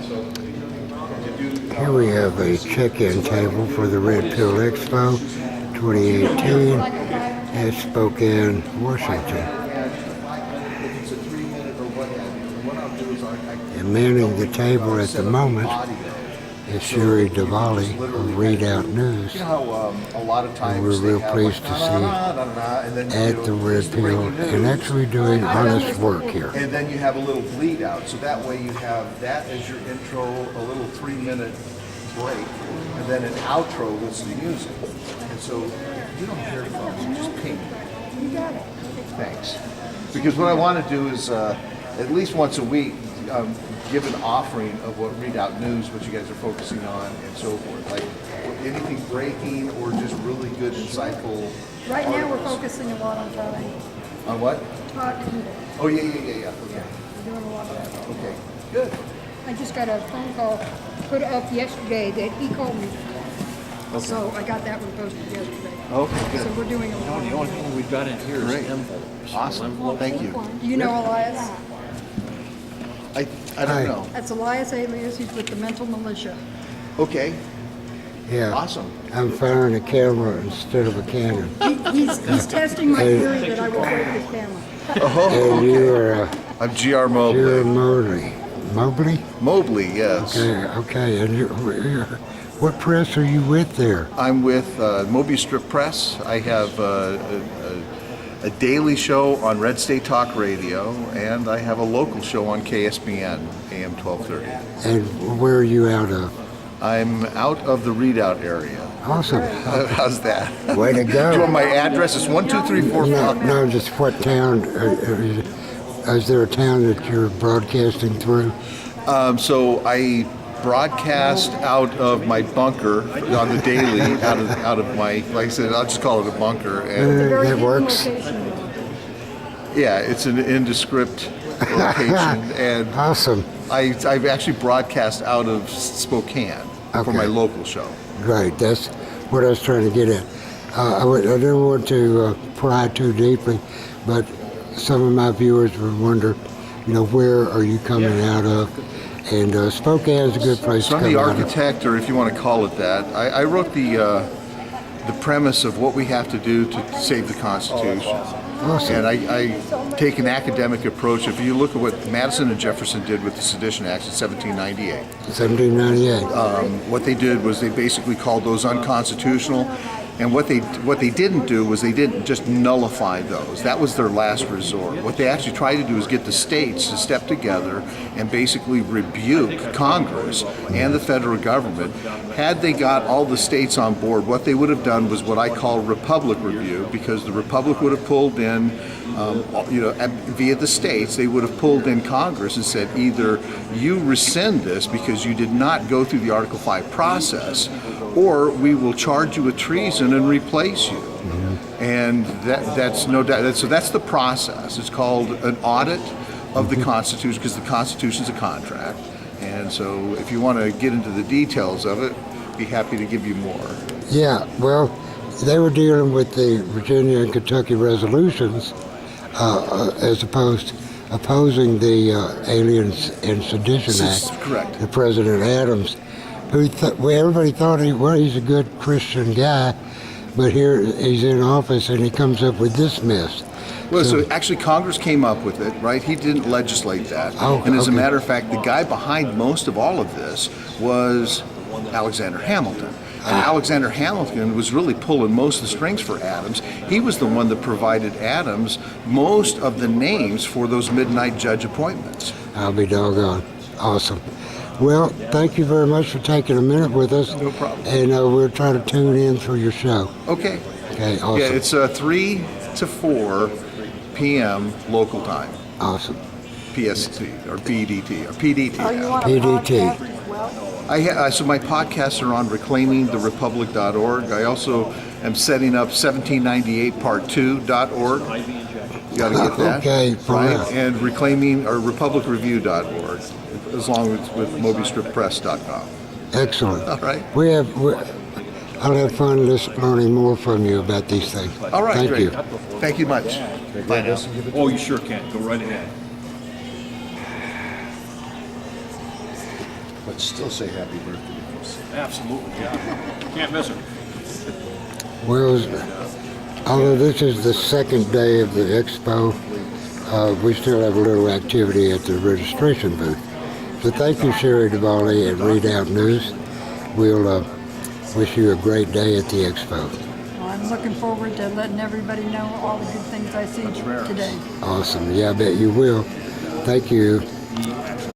Here we have a check-in table for the Red Pill Expo 2018 at Spokane, Washington. And manning the table at the moment is Shari Dovale of Read Out News. And we're real pleased to see at the Red Pill and actually doing honest work here. And then you have a little bleed out, so that way you have that as your intro, a little 3-minute break, and then an outro with some music. And so if you don't hear from me, just ping me. You got it. Thanks. Because what I want to do is at least once a week give an offering of what Read Out News, what you guys are focusing on, and so forth. Like anything breaking or just really good, insightful. Right now we're articles. focusing a lot on time. On what? Hot noodle. Oh yeah. Okay. We're doing a lot of that. Okay. Good. I just got a phone call put up yesterday that he called me. Okay. So I got that one posted yesterday. Okay. Good. So we're doing a lot. The only thing we've got in here is Great. envelopes. Awesome. Thank you. Do you know Elias? I don't know. That's Elias Alias. He's with the Mental Militia. Okay. Yeah. Awesome. I'm firing a camera instead of a cannon. He's testing my theory that I will break his camera. And you are I'm G.R. Mobley. you're Mobley. Mobley? Mobley, yes. Okay. And what press are you with there? I'm with Moby Strip Press. I have a daily show on Red State Talk Radio, and I have a local show on KSBN, AM 1230. And where are you out of? I'm out of the Readout area. Awesome. How's that? Way to Do you want go. my address? It's 12345. No, just what town? Is there a town that you're broadcasting through? So I broadcast out of my bunker on the daily, out of my, like I said, I'll just call it a bunker. And Very That hidden works. location. yeah, it's an indescript location, and Awesome. I've actually broadcast out of Spokane for Okay. my local show. Great. That's what I was trying to get at. I don't want to pry too deeply, but some of my viewers would wonder, where are you coming out of? And Spokane is a good place So to I'm come the out of. architect, or if you want to call it that. I wrote the premise of what we have to do to save the Constitution. Awesome. And I take an academic approach. If you look at what Madison and Jefferson did with the Sedition Acts in 1798, 1798. what they did was they basically called those unconstitutional. And what they didn't do was they didn't just nullify those. That was their last resort. What they actually tried to do is get the states to step together and basically rebuke Congress and the federal government. Had they got all the states on board, what they would have done was what I call Republic review, because the Republic would have pulled in, via the states, they would have pulled in Congress and said either you rescind this because you did not go through the Article 5 process, or we will charge you with treason and replace you. And that's no doubt. So that's the process. It's called an audit of the Constitution, because the Constitution is a contract. And so if you want to get into the details of it, be happy to give you more. Yeah, well, they were dealing with the Virginia and Kentucky resolutions as opposing the Aliens and Sedition Act. Correct. The President Adams, who everybody thought he's a good Christian guy, but here he's in office and he comes up with this mess. Well, so actually Congress came up with it, right? He didn't legislate that. And as a matter of fact, the guy behind most of all of this was Alexander Hamilton. And Alexander Hamilton was really pulling most of the strings for Adams. He was the one that provided Adams most of the names for those midnight judge appointments. I'll be doggone. Awesome. Well, thank you very much for taking a minute with us. No problem. And we'll try to tune in for your show. Okay. Okay, awesome. Yeah, it's 3 to 4 p.m. local time. Awesome. PST or PDT or PDT. Oh, you now. want a PDT. podcast as well? So my podcasts are on reclaimingtherepublic.org. I also am setting up 1798part2.org. You got to get that. Okay, right? fine. And reclaiming or republicreview.org, as long as with mobystrippress.com. Excellent. All right. I'll have fun learning more from you about these things. All right, Thank great. you. Thank you much. Bye now. Oh, you sure can. Go right ahead. but still say happy birthday. Absolutely, yeah. Can't miss her. Well, although this is the second day of the expo, we still have a little activity at the registration booth. So thank you, Shari Dovale at Readout News. We'll wish you a great day at the expo. Well, I'm looking forward to letting everybody know all the good things I see today. Awesome. Yeah, I bet you will. Thank you.